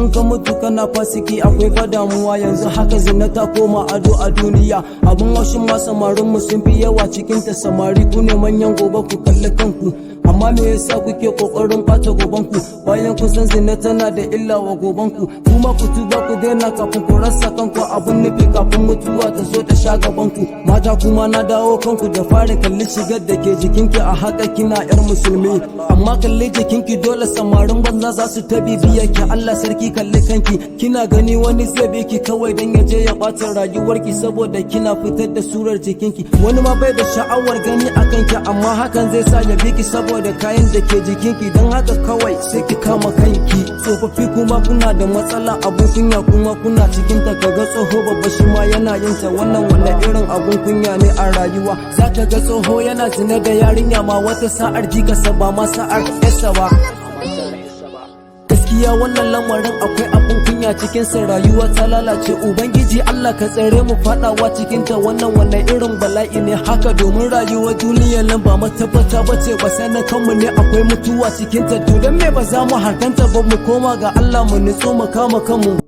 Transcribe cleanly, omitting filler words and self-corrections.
in ka mutu kana fasiki akwai fa damuwa. Yanzu haka zina ta koma ado a duniya. Abun haushin ma samarin mu sun fi yawa cikin ta. Samari ku ne manyan gobe, ku kalli kanku. Amma me yasa kuke kokarin bata gobanku bayan kun san zina tana da illa wa gobanku? Kuma ku tuba ku daina kafin ku rasa kanku. Abun nufi kafin mutuwa ta zo ta sha gabanku. Mata kuma na dawo kanku da fara kalli shigar da ke jikinki, a haka kina yar musulmi. Amma kalli jikinki dole samarin banza za su ta bibiya ki. Allah sarki kalli kanki, kina gani wani zai bi ki kawai dan ya je ya bata rayuwarki saboda kina fitar da surar jikinki. Wani ma bai da sha'awar gani a kanki, amma hakan zai sa ya bi ki saboda kayan da ke jikinki. Don haka kawai sai ki kama kanki. Tsofaffi kuma kuna da matsala abun kunya, kuma kuna cikin ta. Kaga tsoho babba shi ma yana yin ta. Wannan irin abun kunya ne a rayuwa. Zaka ga tsoho yana zina da yarinya ma wata sa'ar jikarsa ba ma sa'ar yarsa ba. Gaskiya wannan lamarin akwai abun kunya cikin sa, rayuwa ta lalace. Ubangiji Allah ka tsare mu fadawa cikin ta. Wannan irin bala'i ne haka, domin rayuwar duniyar nan ba matabbata bace ba, sanan kanmu ne akwai mutuwa cikin ta. To dan me ba za mu harkanta ba, mu koma ga Allah mu nutso mu kama kanmu.